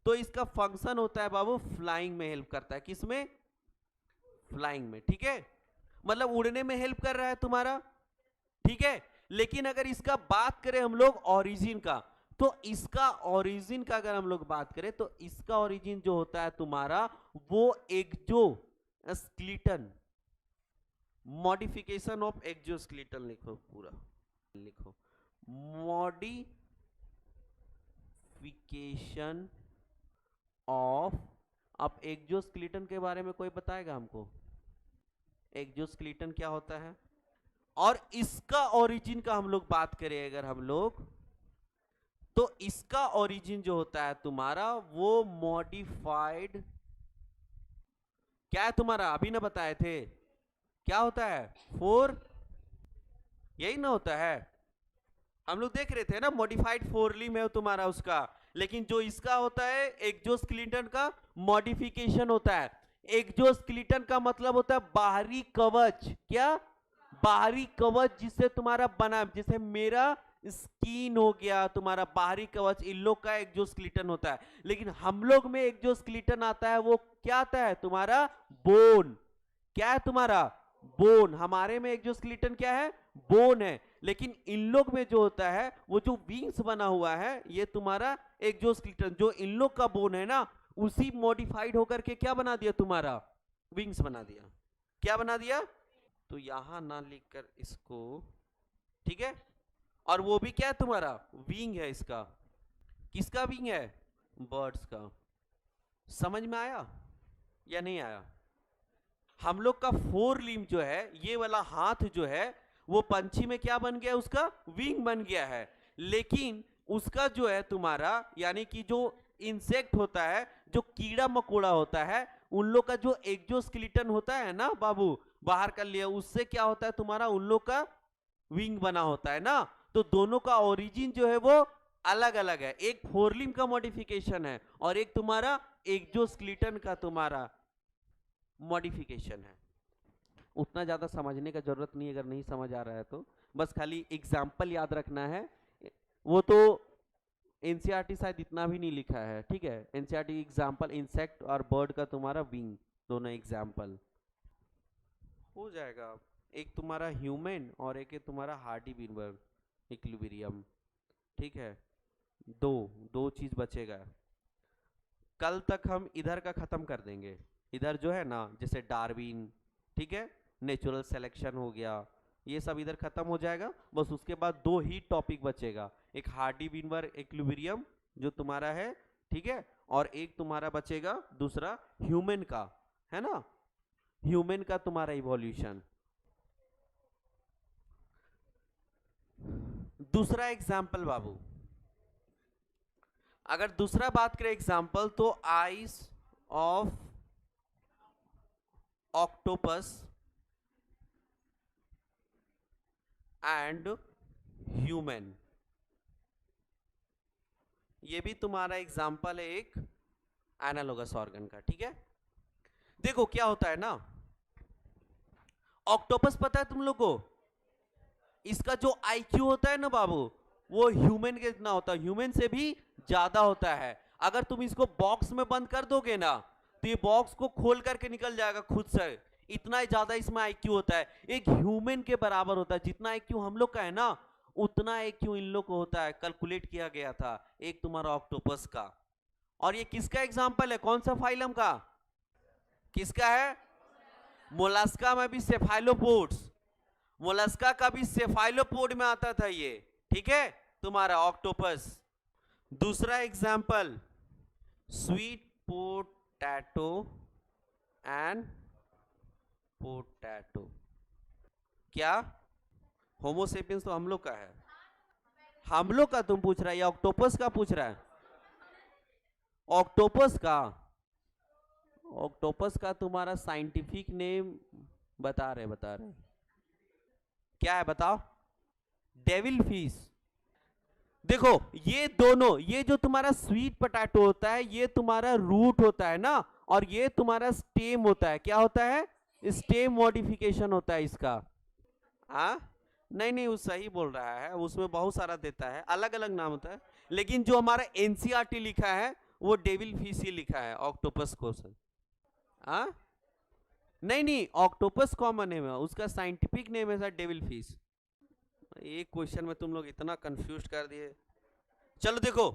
Speaker 1: तो इसका फंक्शन होता है बाबू फ्लाइंग में हेल्प करता है। किसमें? फ्लाइंग में, ठीक है, मतलब उड़ने में हेल्प कर रहा है तुम्हारा, ठीक है। लेकिन अगर इसका बात करें हम लोग ओरिजिन का, तो इसका ओरिजिन का अगर हम लोग बात करें, तो इसका ओरिजिन जो होता है तुम्हारा, वो एक्सोस्केलेटन, मॉडिफिकेशन ऑफ एक्सोस्केलेटन लिखो, पूरा लिखो, मॉडिफिकेशन ऑफ। अब एक्सोस्केलेटन के बारे में कोई बताएगा हमको, एक्सोस्केलेटन क्या होता है? और इसका ओरिजिन का हम लोग बात करें अगर हम लोग, तो इसका ओरिजिन जो होता है तुम्हारा वो मॉडिफाइड, क्या है तुम्हारा, अभी ना बताए थे क्या होता है, 4, यही ना होता है, हम लोग देख रहे थे ना, मॉडिफाइड 4 लिम्ब है तुम्हारा उसका। लेकिन जो इसका होता है एक्सोस्केलेटन का मॉडिफिकेशन होता है। एक्सोस्केलेटन का मतलब होता है बाहरी कवच, क्या, बाहरी कवच जिससे तुम्हारा बना, जैसे मेरा स्किन हो गया तुम्हारा बाहरी कवच, इन लोग का एक्सोस्केलेटन होता है। लेकिन हम लोग में एक्सोस्केलेटन आता है वो क्या आता है तुम्हारा, बोन, क्या है तुम्हारा, बोन। हमारे में एक्सोस्केलेटन क्या है, बोन है। लेकिन इन लोग में जो होता है वो जो विंग्स बना हुआ है ये तुम्हारा एक्सोस्केलेटन, जो इन लोग का बोन है ना, उसी मॉडिफाइड होकर के क्या बना दिया तुम्हारा, विंग्स बना दिया। क्या बना दिया, तो यहां ना लिखकर इसको, ठीक है। और वो भी क्या है तुम्हारा, विंग है इसका, किसका विंग है, बर्ड्स का। समझ में आया या नहीं आया। हम लोग का 4 लिम्ब जो है, ये वाला हाथ जो है वो पंछी में क्या बन गया, उसका विंग बन गया है। लेकिन उसका जो है तुम्हारा, यानी कि जो इंसेक्ट होता है, जो कीड़ा मकोड़ा होता है, उन लोग का जो एक्सोस्केलेटन होता है ना बाबू, बाहर कर लिया, उससे क्या होता है तुम्हारा, उन लोग का विंग बना होता है ना। तो दोनों का ओरिजिन जो है वो अलग अलग है, एक 4 लिम्ब का मॉडिफिकेशन है और एक तुम्हारा एक्सोस्केलेटन का तुम्हारा मॉडिफिकेशन है। उतना ज्यादा समझने का जरूरत नहीं, अगर नहीं समझ आ रहा है तो बस खाली एग्जाम्पल याद रखना है। वो तो एनसीईआरटी शायद इतना भी नहीं लिखा है, ठीक है। एनसीईआरटी एग्जाम्पल इंसेक्ट और बर्ड का तुम्हारा विंग, दोनों एग्जाम्पल हो जाएगा। एक तुम्हारा ह्यूमन और एक है तुम्हारा हार्डी बीनबर इक्विलिब्रियम, ठीक है। दो दो चीज बचेगा। कल तक हम इधर का खत्म कर देंगे, इधर जो है ना, जैसे डार्विन, ठीक है, नेचुरल सिलेक्शन हो गया, ये सब इधर खत्म हो जाएगा। बस उसके बाद 2 ही टॉपिक बचेगा, एक हार्डी बीनबर इक्विलिब्रियम जो तुम्हारा है, ठीक है, और एक तुम्हारा बचेगा दूसरा ह्यूमन का, है ना, ह्यूमन का तुम्हारा इवोल्यूशन। दूसरा एग्जाम्पल बाबू, अगर दूसरा बात करें एग्जाम्पल, तो eyes of octopus and human, ये भी तुम्हारा एग्जाम्पल है एक एनालोगस ऑर्गन का, ठीक है। देखो क्या होता है ना, ऑक्टोपस पता है तुम लोग को, इसका जो आईक्यू होता है ना बाबू, वो ह्यूमन के इतना होता है, ह्यूमन से भी ज्यादा होता है। अगर तुम इसको बॉक्स में बंद कर दोगे ना, तो ये बॉक्स को खोल करके निकल जाएगा खुद से, इतना ज्यादा इसमें आईक्यू होता है। एक ह्यूमन के बराबर होता है, जितना आईक्यू हम लोग का है ना, उतना आईक्यू इन लोग को होता है, कैलकुलेट किया गया था एक तुम्हारा ऑक्टोपस का। और ये किसका एग्जाम्पल है, कौन सा फाइलम का, किसका है, मोलस्का में भी सेफाइलोपोड्स, मोलस्का का भी सेफाइलोपोड में आता था ये, ठीक है, तुम्हारा ऑक्टोपस। दूसरा example sweet potato and potato, क्या, होमोसेपियंस तो हम लोग का है, हम लोग का तुम पूछ रहा है या ऑक्टोपस का पूछ रहा है, ऑक्टोपस का। ऑक्टोपस का तुम्हारा साइंटिफिक नेम बता रहे क्या है बताओ, डेविल फिश। देखो ये दोनों, ये जो तुम्हारा स्वीट पोटैटो होता है ये तुम्हारा रूट होता है ना, और ये तुम्हारा स्टेम होता है, क्या होता है, स्टेम मॉडिफिकेशन होता है इसका। हाँ नहीं नहीं, वो सही बोल रहा है, उसमें बहुत सारा देता है, अलग अलग नाम होता है। लेकिन जो हमारा एनसीईआरटी लिखा है वो डेविल फिश ही लिखा है, ऑक्टोपस को। हाँ नहीं नहीं, ऑक्टोपस कॉमन नेम है, उसका साइंटिफिक नेम है सर डेविल फिश। एक क्वेश्चन में तुम लोग इतना कंफ्यूज कर दिए। चलो देखो,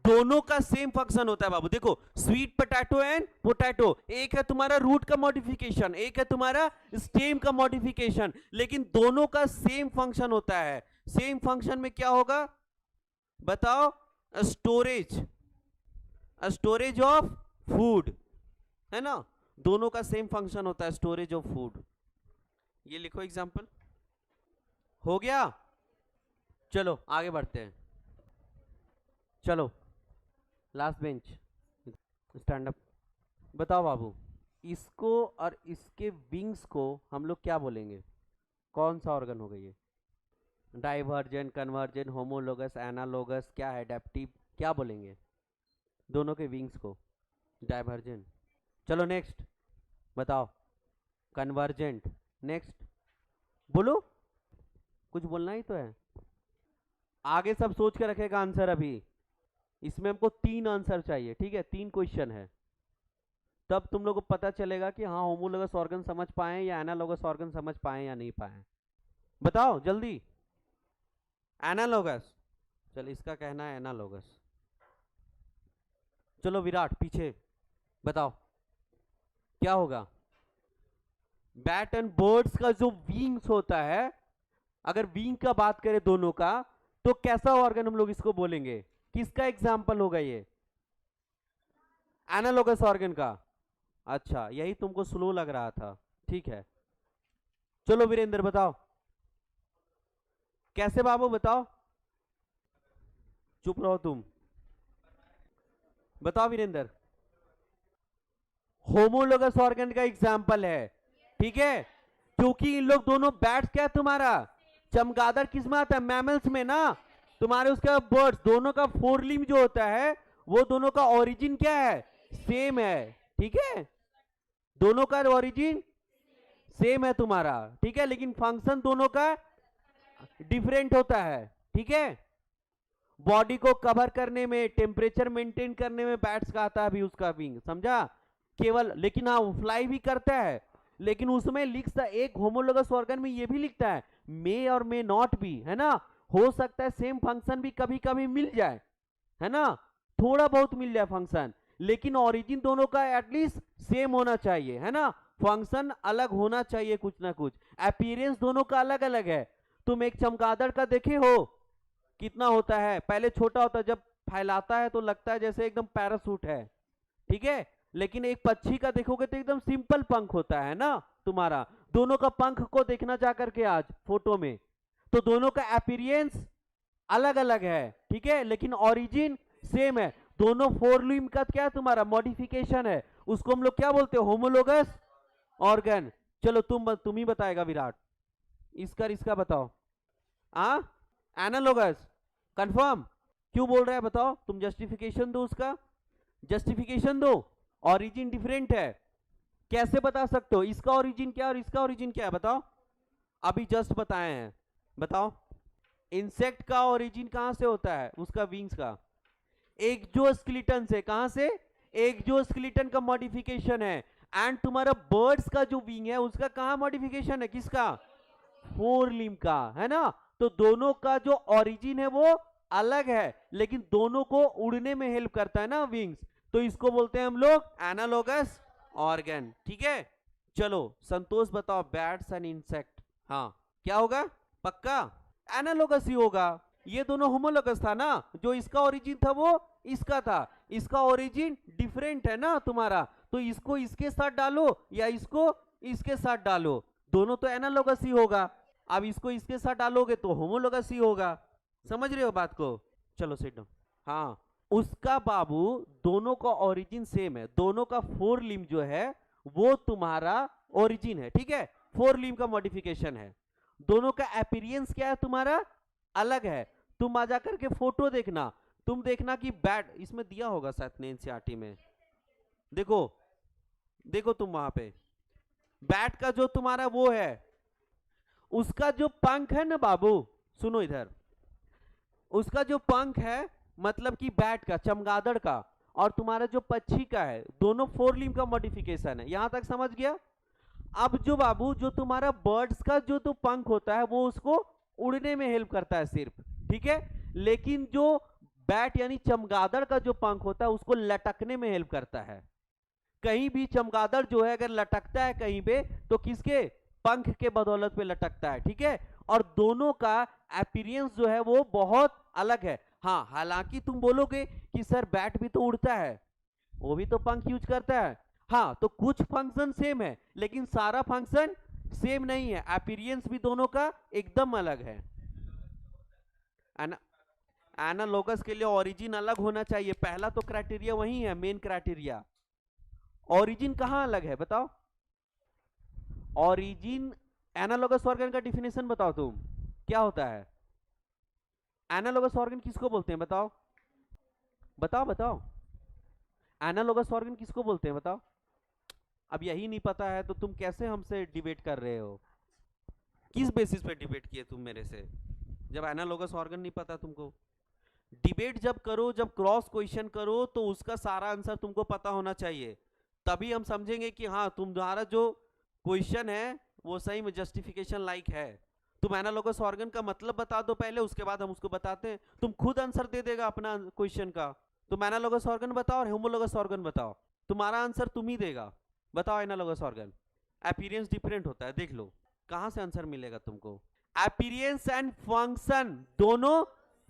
Speaker 1: दोनों का सेम फंक्शन होता है बाबू। देखो स्वीट पोटैटो एंड पोटैटो, एक है तुम्हारा रूट का मॉडिफिकेशन, एक है तुम्हारा स्टेम का मॉडिफिकेशन, लेकिन दोनों का सेम फंक्शन होता है। सेम फंक्शन में क्या होगा बताओ, स्टोरेज, स्टोरेज ऑफ फूड, है ना, दोनों का सेम फंक्शन होता है, स्टोरेज ऑफ फूड। ये लिखो एग्जांपल, हो गया। चलो आगे बढ़ते हैं। चलो लास्ट बेंच, स्टैंड अप। बताओ बाबू, इसको और इसके विंग्स को हम लोग क्या बोलेंगे? कौन सा ऑर्गन होगा ये? डाइवर्जेंट, कन्वर्जेंट, होमोलोगस, एनालोगस, क्या है, एडेप्टिव, क्या बोलेंगे दोनों के विंग्स को? डाइवर्जेंट। चलो नेक्स्ट बताओ, कन्वर्जेंट। नेक्स्ट बोलो, कुछ बोलना ही तो है। आगे सब सोच के रखेगा आंसर। अभी इसमें हमको 3 आंसर चाहिए, ठीक है? 3 क्वेश्चन है, तब तुम लोग को पता चलेगा कि हाँ होमोलोगस ऑर्गन समझ पाए या एनालोगस ऑर्गन समझ पाए या नहीं पाए। बताओ जल्दी। एनालोगस, चल इसका कहना है एनालोगस। चलो विराट पीछे बताओ क्या होगा? बैट एंड बर्ड्स का जो विंग्स होता है, अगर विंग का बात करें दोनों का, तो कैसा ऑर्गन हम लोग इसको बोलेंगे? किसका एग्जाम्पल होगा ये? एनालोगस ऑर्गन का। अच्छा, यही तुमको स्लो लग रहा था, ठीक है। चलो वीरेंद्र बताओ कैसे बाबू, बताओ। चुप रहो तुम, बताओ वीरेंद्र। होमोलोगस ऑर्गन का एग्जाम्पल है, ठीक है, क्योंकि इन लोग दोनों बैट्स क्या है तुम्हारा, चमगादड़ किस में आता है? मैमल्स में ना। तुम्हारे उसका बर्ड्स दोनों का फोरलिम जो होता है वो दोनों का ओरिजिन क्या है? सेम है, ठीक है, दोनों का ओरिजिन सेम है तुम्हारा, ठीक है, लेकिन फंक्शन दोनों का डिफरेंट होता है, ठीक है। बॉडी को कवर करने में, टेम्परेचर मेंटेन करने में बैट्स का आता है अभी उसका विंग, समझा? केवल, लेकिन हाँ फ्लाई भी करता है, लेकिन उसमें लिखता एक होमोलोगस ऑर्गन में ये भी लिखता है मे और मे नॉट भी, है ना। हो सकता है सेम फंक्शन भी कभी कभी मिल जाए, है ना, थोड़ा बहुत मिल जाए फंक्शन, लेकिन ओरिजिन दोनों का एटलीस्ट सेम होना चाहिए, है ना। फंक्शन अलग होना चाहिए कुछ ना कुछ, अपीयरेंस दोनों का अलग अलग है। तुम एक चमगादड़ का देखे हो कितना होता है, पहले छोटा होता है, जब फैलाता है तो लगता है जैसे एकदम पैरासूट है, ठीक है, लेकिन एक पक्षी का देखोगे तो एकदम सिंपल पंख होता है ना तुम्हारा। दोनों का पंख को देखना जाकर के आज फोटो में, तो दोनों का अपीयरेंस अलग अलग है, ठीक है, लेकिन ओरिजिन सेम है। दोनों फोरलिम का क्या तुम्हारा मॉडिफिकेशन है, उसको हम लोग क्या बोलते हैं? Homologous organ. चलो तुम ही बताएगा विराट, इसका बताओ। Analogous confirm? क्यों बोल रहा है बताओ, तुम जस्टिफिकेशन दो उसका, जस्टिफिकेशन दो। ओरिजिन डिफरेंट है, कैसे बता सकते हो? इसका ओरिजिन क्या और इसका ओरिजिन क्या है बताओ, अभी जस्ट बताए हैं, बताओ। इंसेक्ट का ओरिजिन कहां से होता है? उसका विंग्स का एक्सोस्केलेटन से। कहां से? एक्सोस्केलेटन का मॉडिफिकेशन है। एंड तुम्हारा बर्ड्स का जो विंग है उसका कहां मॉडिफिकेशन है? किसका? फोरलिम का, है ना। तो दोनों का जो ओरिजिन है वो अलग है, लेकिन दोनों को उड़ने में हेल्प करता है ना विंग्स, तो इसको बोलते हैं हम लोग एनालोगस ऑर्गन, ठीक है। चलो संतोष बताओ, बैट्स एंड इंसेक्ट, हाँ क्या होगा? पक्का एनालोगस ही होगा। ये दोनों होमोलोगस था ना, जो इसका ओरिजिन था वो इसका था, इसका ओरिजिन डिफरेंट है ना तुम्हारा, तो इसको इसके साथ डालो या इसको इसके साथ डालो, दोनों तो एनालोगस ही होगा। अब इसको इसके साथ डालोगे तो होमोलोगस ही होगा, समझ रहे हो बात को? चलो सिट डाउन। हाँ, उसका बाबू दोनों का ओरिजिन सेम है, दोनों का फोरलिम जो है वो तुम्हारा ओरिजिन है, ठीक है, फोरलिम का मॉडिफिकेशन है। दोनों का अपीयरेंस क्या है तुम्हारा? अलग है। तुम आ जाकर के फोटो देखना, तुम देखना कि बैट इसमें दिया होगा शायद एनसीईआरटी में, देखो देखो तुम वहां पे बैट का जो तुम्हारा वो है, उसका जो पंख है ना बाबू, सुनो इधर, उसका जो पंख है मतलब कि बैट का, चमगादड़ का, और तुम्हारा जो पक्षी का है, दोनों फोरलिम का मॉडिफिकेशन है, यहां तक समझ गया? अब जो बाबू जो तुम्हारा बर्ड्स का जो तो पंख होता है वो उसको उड़ने में हेल्प करता है सिर्फ, ठीक है, लेकिन जो बैट यानी चमगादड़ का जो पंख होता है उसको लटकने में हेल्प करता है। कहीं भी चमगादड़ जो है अगर लटकता है कहीं पे तो किसके? पंख के बदौलत पे लटकता है, ठीक है, और दोनों का अपीयरेंस जो है वो बहुत अलग है। हाँ, हालांकि तुम बोलोगे कि सर बैट भी तो उड़ता है, वो भी तो पंख यूज करता है, हाँ, तो कुछ फंक्शन सेम है लेकिन सारा फंक्शन सेम नहीं है, अपीयरेंस भी दोनों का एकदम अलग है। एनालोगस के लिए ओरिजिन अलग होना चाहिए, पहला तो क्राइटेरिया वही है, मेन क्राइटेरिया। ओरिजिन कहां अलग है बताओ? ओरिजिन, एनालोगस ऑर्गन का डिफिनेशन बताओ तुम, क्या होता है? एनालोगस ऑर्गन किसको बोलते हैं बताओ? बताओ बताओ, एनालोगस ऑर्गन किसको बोलते हैं बताओ? अब यही नहीं पता है तो तुम कैसे हमसे डिबेट कर रहे हो? किस बेसिस पे डिबेट किए तुम मेरे से, जब एनालोगस ऑर्गन नहीं पता तुमको? डिबेट जब करो, जब क्रॉस क्वेश्चन करो, तो उसका सारा आंसर तुमको पता होना चाहिए, तभी हम समझेंगे कि हाँ तुम्हारा जो क्वेश्चन है वो सही में जस्टिफिकेशन लाइक है। तुम एनालोगस ऑर्गन का मतलब बता दो पहले, उसके बाद हम उसको बताते हैं। तुम खुद आंसर दे देगा अपना क्वेश्चन का। तुम एनालोगस ऑर्गन बताओ और होमोलोगस ऑर्गन बताओ, तुम्हारा आंसर तुम ही देगा। बताओ एनालोगस ऑर्गन, अपीयरेंस डिफरेंट होता है, देख लो कहां से आंसर मिलेगा तुमको। अपीयरेंस एंड फंक्शन दोनों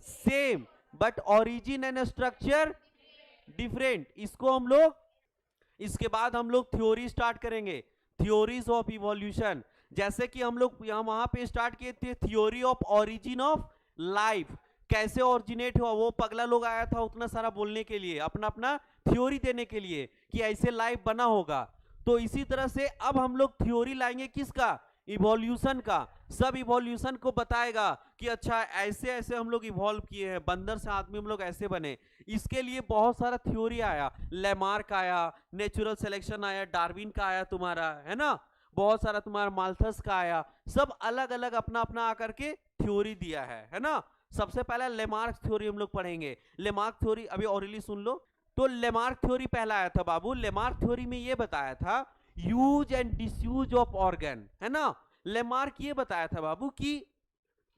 Speaker 1: same, but origin and structure different. इसको हम लोग, इसके बाद हम लोग थ्योरी स्टार्ट करेंगे, थ्योरीज ऑफ इवोल्यूशन। जैसे कि हम लोग यहां वहां पे स्टार्ट किए थे theory of origin of life, कैसे ओरिजिनेट हुआ। वो पगला लोग आया था उतना सारा बोलने के लिए, अपना अपना थ्योरी देने के लिए कि ऐसे लाइफ बना होगा। तो इसी तरह से अब हम लोग थ्योरी लाएंगे किसका? इवोल्यूशन का। सब इवोल्यूशन को बताएगा कि अच्छा ऐसे ऐसे हम लोग इवॉल्व किए हैं, बंदर से आदमी हम लोग ऐसे बने। इसके लिए बहुत सारा थ्योरी आया, लेमार्क आया, नेचुरल सिलेक्शन आया, डार्विन का आया तुम्हारा, है ना, बहुत सारा तुम्हारा माल्थस का आया, सब अलग अलग अपना अपना आकर के थ्योरी दिया है ना। सबसे पहला लेमार्क थ्योरी हम लोग पढ़ेंगे। लेमार्क थ्योरी अभी ओरली सुन लो। तो लेमार्क थ्योरी पहला आया था बाबू। लेमार्क थ्योरी में ये बताया था use and disuse of organ, है ना। लेमार्क ये बताया था बाबू कि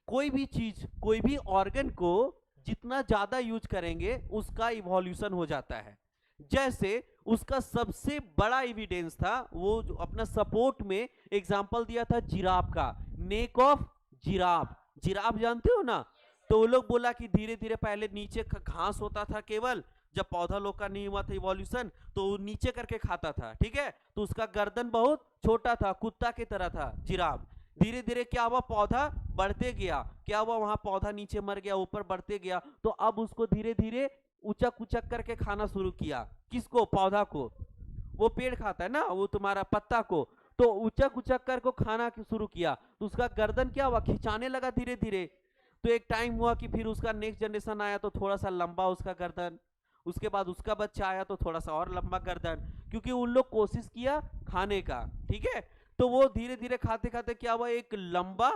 Speaker 1: कोई भी चीज, कोई भी ऑर्गन को जितना ज्यादा यूज करेंगे उसका इवोल्यूशन हो जाता है। जैसे उसका सबसे बड़ा एविडेंस था, वो जो अपना सपोर्ट में एग्जांपल दिया था जिराफ का, नेक ऑफ जिराफ। जिराफ जानते हो ना? तो वो लोग बोला कि धीरे धीरे पहले नीचे घास होता था केवल, जब पौधा लोग का नहीं हुआ था इवोल्यूशन तो वो नीचे करके खाता था, ठीक है। तो उसका गर्दन बहुत छोटा था, कुत्ता की तरह था जिराफ। धीरे धीरे क्या हुआ, पौधा बढ़ते गया, क्या हुआ वहां पौधा नीचे मर गया, ऊपर बढ़ते गया। तो अब उसको धीरे धीरे उचक उचक करके खाना शुरू किया। किसको? पौधा को। वो पेड़ खाता है ना, वो तुम्हारा पत्ता को। तो उचक उचक कर को खाना शुरू किया, तो उसका गर्दन क्या हुआ, खिंचाने लगा धीरे धीरे। तो एक टाइम हुआ कि फिर उसका नेक्स्ट जनरेशन आया तो थोड़ा सा लंबा उसका गर्दन, उसके बाद उसका बच्चा आया तो थोड़ा सा और लंबा गर्दन, क्योंकि उन लोग कोशिश किया खाने का, ठीक है। तो वो धीरे धीरे खाते खाते क्या हुआ, एक लंबा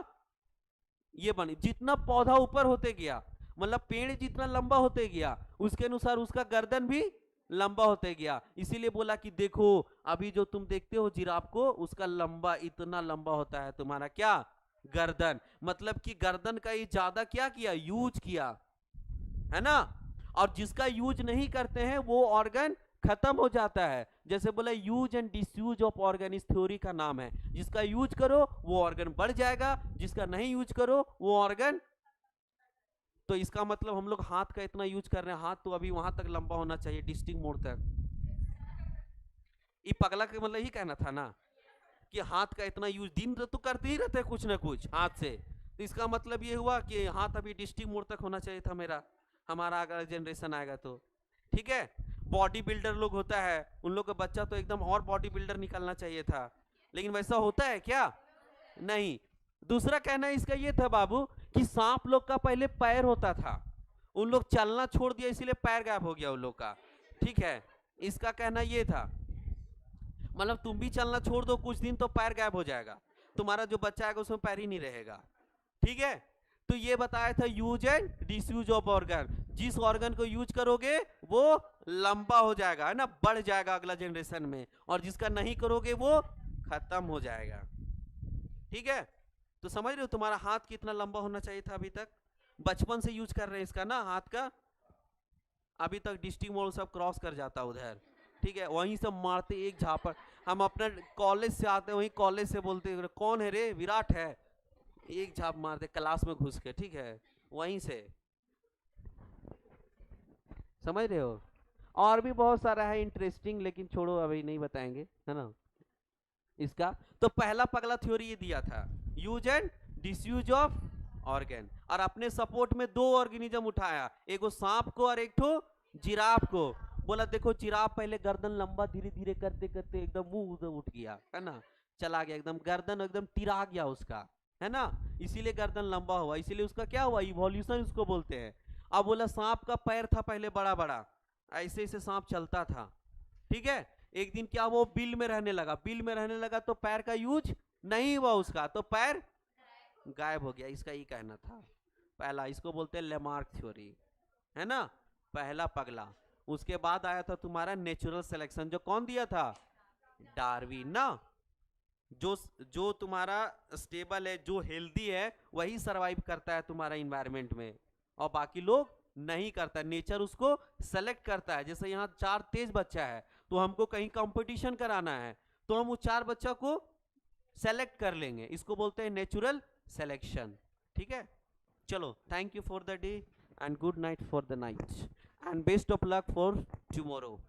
Speaker 1: ये बनी। जितना पौधा ऊपर होते गया, मतलब पेड़ जितना लंबा होते गया, उसके अनुसार उसका गर्दन भी लंबा होते गया। इसीलिए बोला कि देखो अभी जो तुम देखते हो जिराफ को, उसका लंबा इतना लंबा होता है तुम्हारा क्या, गर्दन। मतलब कि गर्दन का ये ज्यादा क्या किया, यूज किया, है ना। और जिसका यूज नहीं करते हैं वो ऑर्गन खत्म हो जाता है। जैसे बोला use and disuse of organ इस थ्योरी का नाम है। जिसका यूज करो वो ऑर्गन बढ़ जाएगा, जिसका नहीं यूज करो वो ऑर्गन। तो इसका मतलब हम लोग हाथ का इतना यूज कर रहे हैं, हाथ तो अभी वहां तक लंबा होना चाहिए, डिस्टिंग मोड़ तक। ये पगला का मतलब ही कहना था ना कि हाथ का इतना यूज दिन तो करते ही रहते कुछ ना कुछ हाथ से। तो इसका मतलब ये हुआ कि हाथ अभी डिस्टिंग मोड़ तक होना चाहिए था मेरा, हमारा अगर जनरेशन आएगा तो, ठीक है। बॉडी बिल्डर लोग होता है, उन लोग का बच्चा तो एकदम और बॉडी बिल्डर निकलना चाहिए था, लेकिन वैसा होता है क्या? नहीं। दूसरा कहना इसका ये था बाबू कि सांप लोग का पहले पैर होता था, उन लोग चलना छोड़ दिया इसलिए पैर गायब हो गया उन लोग का, ठीक है। इसका कहना ये था, मतलब तुम भी चलना छोड़ दो कुछ दिन तो पैर गायब हो जाएगा, तुम्हारा जो बच्चा आएगा उसमें पैर ही नहीं रहेगा, ठीक है। तो ये बताया था use and disuse of organ. जिस ऑर्गन को यूज करोगे वो लंबा हो जाएगा, है ना, बढ़ जाएगा अगला जनरेशन में, और जिसका नहीं करोगे वो खत्म हो जाएगा, ठीक है। तो समझ रहे हो तुम्हारा हाथ कितना लंबा होना चाहिए था, अभी तक बचपन से यूज कर रहे हैं इसका ना हाथ का, अभी तक डिस्ट्रिक्ट मोड़ सब क्रॉस कर जाता उधर, ठीक है। वहीं से मारते एक झापड़। हम अपने कॉलेज से आते वहीं कॉलेज से बोलते कौन है रे, विराट है, एक झाप मारते क्लास में घुस के, ठीक है, वहीं से। समझ रहे हो? और भी बहुत सारा है इंटरेस्टिंग, लेकिन छोड़ो अभी नहीं बताएंगे, है ना इसका। तो पहला पगला थ्योरी ये दिया था, use and disuse of organ. और अपने सपोर्ट में 2 ऑर्गेनिज्म उठाया, एगो सांप को और एक ठो जिराफ को। बोला देखो जिराफ पहले गर्दन लंबा धीरे धीरे करते करते एकदम मुंह उधर उठ गया है ना, चला गया एकदम, गर्दन एकदम टिरा गया उसका, है ना, इसीलिए गर्दन लंबा हुआ, इसीलिए उसका क्या हुआ, इवोल्यूशन उसको बोलते हैं। अब बोला सांप का पैर था पहले बड़ा बड़ा, ऐसे ऐसे सांप चलता था, ठीक है। एक दिन क्या वो बिल में रहने लगा, बिल में रहने लगा तो पैर का यूज नहीं हुआ उसका, तो पैर गायब हो गया। इसका ये कहना था पहला, इसको बोलते हैं लेमार्क थ्योरी, है ना, पहला पगला। उसके बाद आया था तुम्हारा नेचुरल सिलेक्शन, जो कौन दिया था, डार्विन ना। जो जो तुम्हारा स्टेबल है, जो हेल्दी है, वही सरवाइव करता है तुम्हारा इन्वायरमेंट में, और बाकी लोग नहीं करता, नेचर उसको सेलेक्ट करता है। जैसे यहाँ 4 तेज बच्चा है, तो हमको कहीं कंपटीशन कराना है, तो हम उस 4 बच्चा को सेलेक्ट कर लेंगे, इसको बोलते हैं नेचुरल सिलेक्शन, ठीक है। चलो, thank you for the day and good night for the night and best of luck for tomorrow.